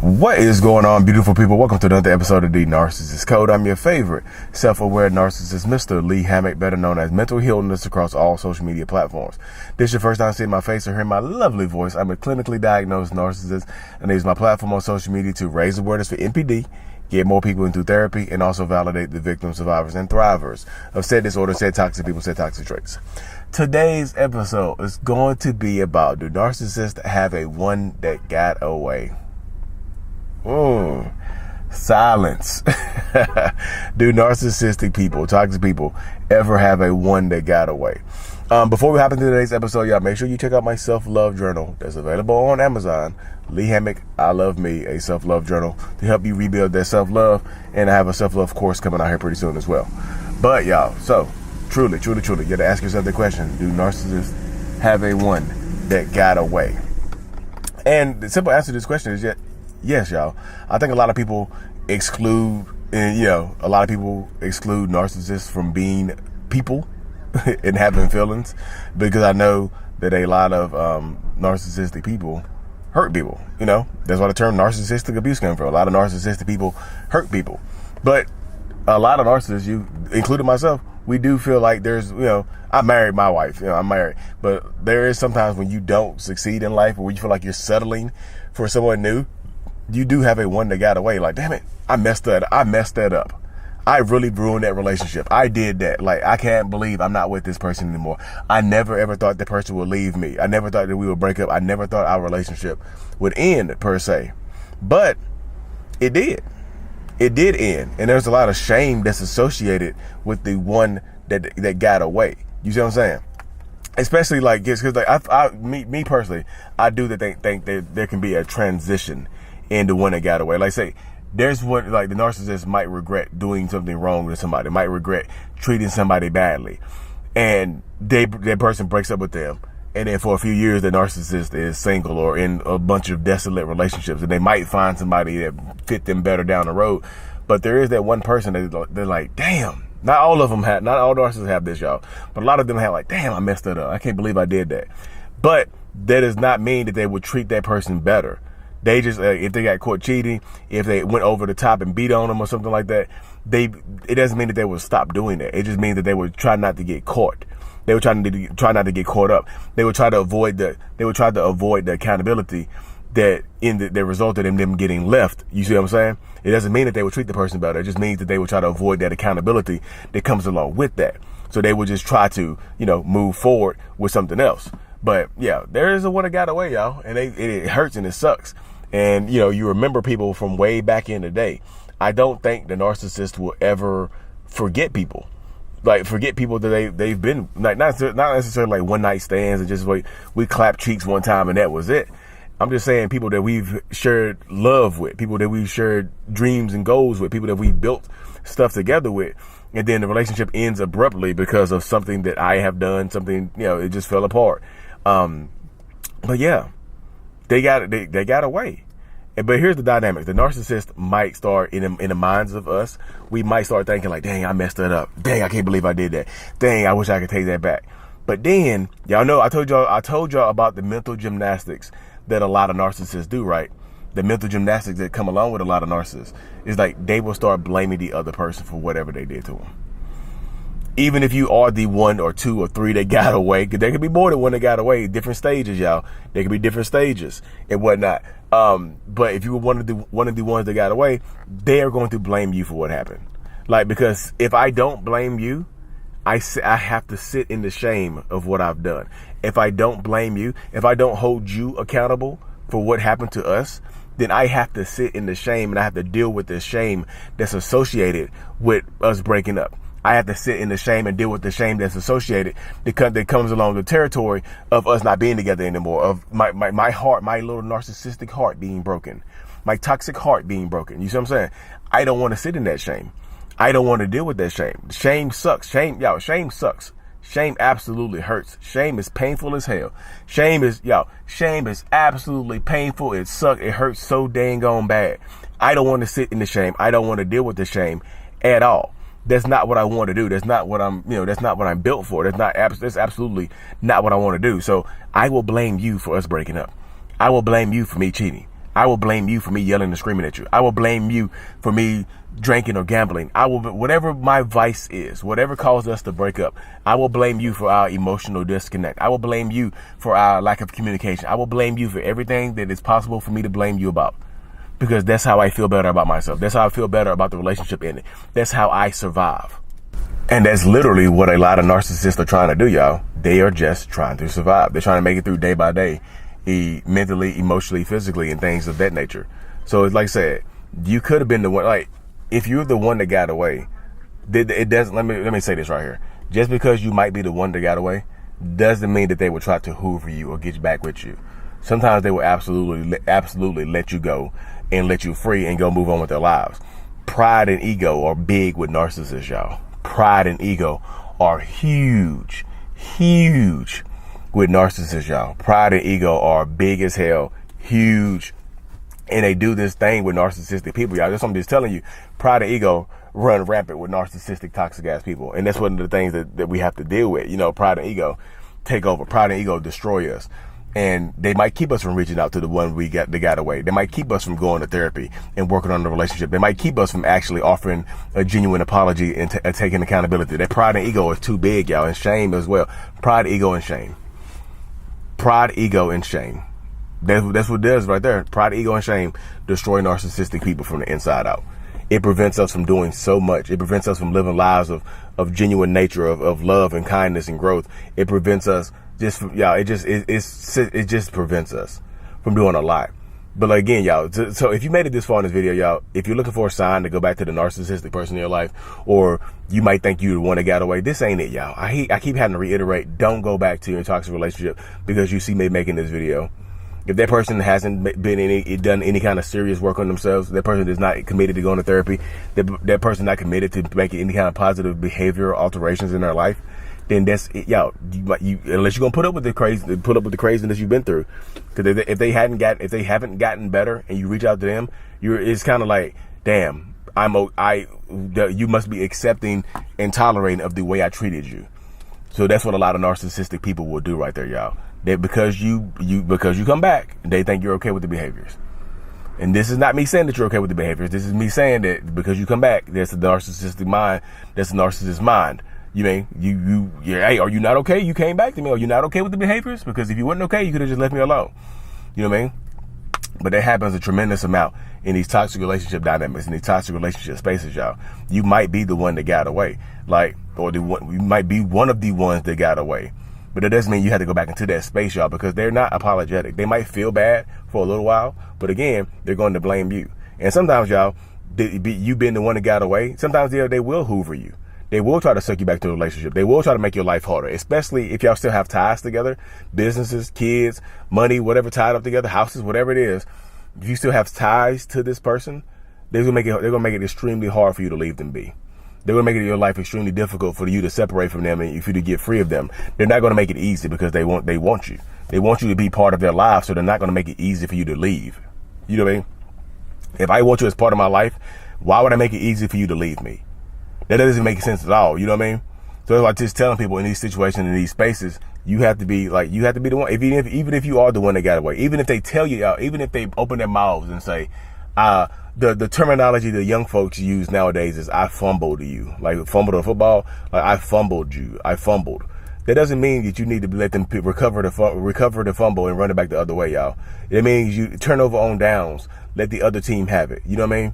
What is going on, beautiful people? Welcome to another episode of the Narcissist Code. I'm your favorite self-aware narcissist, Mr. Lee Hammock, better known as Mental Healness across all social media platforms. This is your first time seeing my face or hearing my lovely voice. I'm a clinically diagnosed narcissist, and I use my platform on social media to raise awareness for NPD, get more people into therapy, and also validate the victims, survivors, and thrivers of said disorder, said toxic people, said toxic traits. Today's episode is going to be about, do narcissists have a one that got away? Silence. Do narcissistic people, toxic people, ever have a one that got away? Before we hop into today's episode, y'all, make sure you check out my Selflove Journal that's available on Amazon. Lee Hammock, I Love Me, a self-love journal to help you rebuild that self-love. And I have a self-love course coming out here pretty soon as well. But y'all, so truly, you got to ask yourself the question, do narcissists have a one that got away? And the simple answer to this question is yes, y'all. I think a lot of people exclude narcissists from being people and having feelings, because I know that a lot of narcissistic people hurt people. That's why the term narcissistic abuse came from. A lot of narcissistic people hurt people. But a lot of narcissists, you including myself, we do feel like there's, I married my wife, I'm married, but there is sometimes when you don't succeed in life, or when you feel like you're settling for someone new, you do have a one that got away. Like, damn it, I messed that up. I really ruined that relationship. I did that. Like, I can't believe I'm not with this person anymore. I never ever thought the person would leave me. I never thought that we would break up. I never thought our relationship would end, per se. But it did. It did end. And there's a lot of shame that's associated with the one that got away. You see what I'm saying? Especially like, because like me personally, I do think that there can be a transition into one that got away. Like, say, there's one, like, the narcissist might regret doing something wrong to somebody, might regret treating somebody badly, and that person breaks up with them, and then for a few years the narcissist is single or in a bunch of desolate relationships, and they might find somebody that fit them better down the road. But there is that one person that they're like, damn. Not all narcissists have this, y'all, but a lot of them have, like, damn, I messed that up. I can't believe I did that. But that does not mean that they would treat that person better. They just, if they got caught cheating, if they went over the top and beat on them or something like that, it doesn't mean that they would stop doing that. It just means that they would try not to get caught. They would try not to get caught up. They would try to avoid the accountability that resulted in them getting left. You see what I'm saying? It doesn't mean that they would treat the person better. It just means that they would try to avoid that accountability that comes along with that. So they would just try to, move forward with something else. But yeah, there is a one that got away, y'all, and it hurts and it sucks. And you remember people from way back in the day. I don't think the narcissist will ever forget people. Like, forget people that they've been, like, not necessarily like one night stands and just we clapped cheeks one time and that was it. I'm just saying people that we've shared love with, people that we've shared dreams and goals with, people that we've built stuff together with, and then the relationship ends abruptly because of something that I have done, something, it just fell apart. But yeah, they got away. But here's the dynamic. The narcissist might start in the minds of us. We might start thinking like, dang, I messed that up. Dang, I can't believe I did that. Dang, I wish I could take that back. But then, y'all know, I told y'all about the mental gymnastics that a lot of narcissists do, right? The mental gymnastics that come along with a lot of narcissists is like, they will start blaming the other person for whatever they did to them. Even if you are the one or two or three that got away, because there could be more than one that got away, different stages, y'all. There could be different stages and whatnot. But if you were one of the ones that got away, they are going to blame you for what happened. Like, because if I don't blame you, I have to sit in the shame of what I've done. If I don't blame you, if I don't hold you accountable for what happened to us, then I have to sit in the shame, and I have to deal with the shame that's associated with us breaking up. I have to sit in the shame and deal with the shame that's associated that comes along the territory of us not being together anymore, of my heart, my little narcissistic heart being broken, my toxic heart being broken. You see what I'm saying? I don't want to sit in that shame. I don't want to deal with that shame. Shame sucks. Shame sucks. Shame absolutely hurts. Shame is painful as hell. Shame is absolutely painful. It sucks. It hurts so dang on bad. I don't want to sit in the shame. I don't want to deal with the shame at all. That's not what I want to do. That's not what that's not what I'm built for. That's absolutely not what I want to do. So I will blame you for us breaking up. I will blame you for me cheating. I will blame you for me yelling and screaming at you. I will blame you for me drinking or gambling. Whatever my vice is, whatever caused us to break up, I will blame you for our emotional disconnect. I will blame you for our lack of communication. I will blame you for everything that is possible for me to blame you about. Because that's how I feel better about myself. That's how I feel better about the relationship ending. That's how I survive. And that's literally what a lot of narcissists are trying to do, y'all. They are just trying to survive. They're trying to make it through day by day, mentally, emotionally, physically, and things of that nature. So it's like I said, you could have been the one, like, if you're the one that got away, it doesn't, let me say this right here. Just because you might be the one that got away, doesn't mean that they will try to hoover you or get back with you. Sometimes they will absolutely let you go and let you free and go move on with their lives. Pride and ego are big with narcissists, y'all. Pride and ego are huge with narcissists, y'all. Pride and ego are big as hell, huge. And they do this thing with narcissistic people, y'all. That's what I'm just telling you. Pride and ego run rampant with narcissistic, toxic ass people. And that's one of the things that we have to deal with. You know, pride and ego take over. Pride and ego destroy us. And they might keep us from reaching out to the one that got away. They might keep us from going to therapy and working on the relationship. They might keep us from actually offering a genuine apology and taking accountability. That pride and ego is too big, y'all, and shame as well. Pride, ego, and shame. Pride, ego, and shame. That's what it does right there. Pride, ego, and shame destroy narcissistic people from the inside out. It prevents us from doing so much. It prevents us from living lives of genuine nature, of love and kindness and growth. It prevents us it just prevents us from doing a lot. But again, y'all, so if you made it this far in this video, y'all, if you're looking for a sign to go back to the narcissistic person in your life, or you might think you're the one that got away, this ain't it, y'all. I keep having to reiterate, don't go back to your toxic relationship because you see me making this video. If that person hasn't done any kind of serious work on themselves, that person is not committed to going to therapy, that person not committed to making any kind of positive behavioral alterations in their life, then that's it, y'all. Unless you're gonna put up with the craziness you've been through, because if they haven't gotten better, and you reach out to them, it's kind of like, damn, you must be accepting and tolerating of the way I treated you. So that's what a lot of narcissistic people will do right there, y'all. That because you come back, they think you're okay with the behaviors. And this is not me saying that you're okay with the behaviors. This is me saying that because you come back, that's the narcissistic mind. That's the narcissist mind. You mean hey, are you not okay? You came back to me. Are you not okay with the behaviors? Because if you weren't okay, you could have just left me alone. You know what I mean? But that happens a tremendous amount in these toxic relationship dynamics, in these toxic relationship spaces, y'all. You might be the one that got away, you might be one of the ones that got away. But it doesn't mean you have to go back into that space, y'all, because they're not apologetic. They might feel bad for a little while, but again, they're going to blame you. And sometimes, y'all, you being the one that got away, sometimes they will hoover you. They will try to suck you back to the relationship. They will try to make your life harder, especially if y'all still have ties together, businesses, kids, money, whatever tied up together, houses, whatever it is. If you still have ties to this person, they're gonna make it extremely hard for you to leave them be. They're gonna make it your life extremely difficult for you to separate from them and for you to get free of them. They're not gonna make it easy because they want you. They want you to be part of their life, so they're not gonna make it easy for you to leave. You know what I mean? If I want you as part of my life, why would I make it easy for you to leave me? That doesn't make sense at all. You know what I mean? So it's like just telling people in these situations, in these spaces, you have to be the one. Even if you are the one that got away, even if they tell you out, even if they open their mouths and say, the terminology that young folks use nowadays is "I fumbled you," like fumbled on football, like I fumbled you, I fumbled. That doesn't mean that you need to let them recover the fumble and run it back the other way, y'all. It means you turn over on downs, let the other team have it. You know what I mean?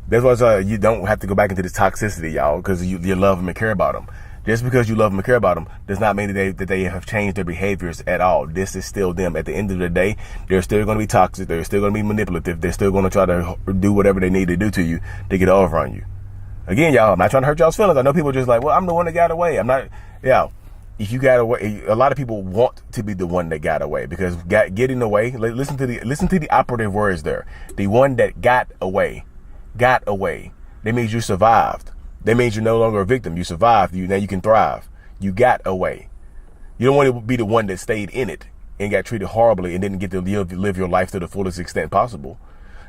That's why you don't have to go back into this toxicity, y'all, because you love them and care about them. Just because you love them and care about them does not mean that they have changed their behaviors at all. This is still them. At the end of the day, they're still going to be toxic. They're still going to be manipulative. They're still going to try to do whatever they need to do to you to get over on you. Again, y'all, I'm not trying to hurt y'all's feelings. I know people are just like, well, I'm the one that got away. I'm not, yeah. If you got away, a lot of people want to be the one that got away because getting away, listen to the operative words there. The one that got away. Got away. That means you survived. That means you're no longer a victim. You survived. Now you can thrive. You got away. You don't want to be the one that stayed in it and got treated horribly and didn't get to live your life to the fullest extent possible.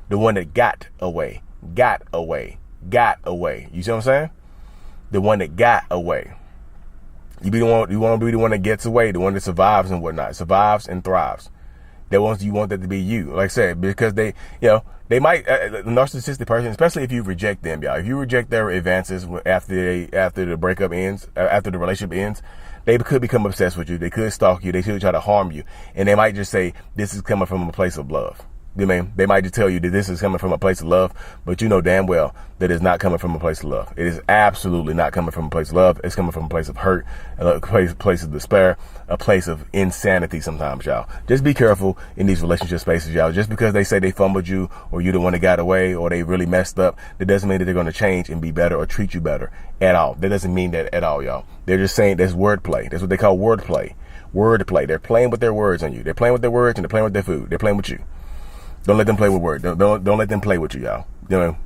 The one that got away. Got away. Got away. You see what I'm saying? The one that got away. You want to be the one that gets away, the one that survives and whatnot. Survives and thrives. They want that to be you. Like I said, because they might, the narcissistic person, especially if you reject them, y'all. If you reject their advances after the breakup ends, after the relationship ends, they could become obsessed with you. They could stalk you. They could try to harm you. And they might just say, this is coming from a place of love. You mean, they might just tell you that this is coming from a place of love, but you know damn well that it's not coming from a place of love. It is absolutely not coming from a place of love. It's coming from a place of hurt, a place of despair, a place of insanity sometimes, y'all. Just be careful in these relationship spaces, y'all. Just because they say they fumbled you or you the one that got away or they really messed up, that doesn't mean that they're going to change and be better or treat you better at all. That doesn't mean that at all, y'all. They're just saying that's wordplay. That's what they call wordplay. Wordplay. They're playing with their words on you. They're playing with their words and they're playing with their food. They're playing with you. Don't let them play with words. Don't let them play with you, y'all. You know.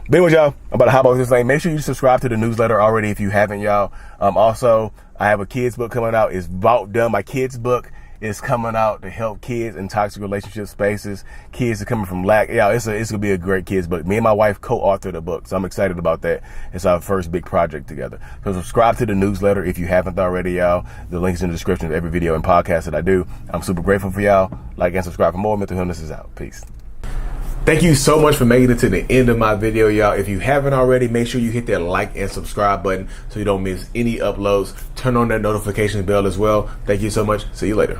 But anyway, y'all, I'm about to hop off this thing. Make sure you subscribe to the newsletter already if you haven't, y'all. Also, I have a kids book coming out. It's about done. My kids book is coming out to help kids in toxic relationship spaces. Kids are coming from lack. Yeah, it's gonna be a great kids book. Me and my wife co-authored the book, so I'm excited about that. It's our first big project together. So subscribe to the newsletter if you haven't already, y'all. The link's in the description of every video and podcast that I do. I'm super grateful for y'all. Like and subscribe for more. Mental Illness is out. Peace. Thank you so much for making it to the end of my video, y'all. If you haven't already, make sure you hit that like and subscribe button so you don't miss any uploads. Turn on that notification bell as well. Thank you so much. See you later.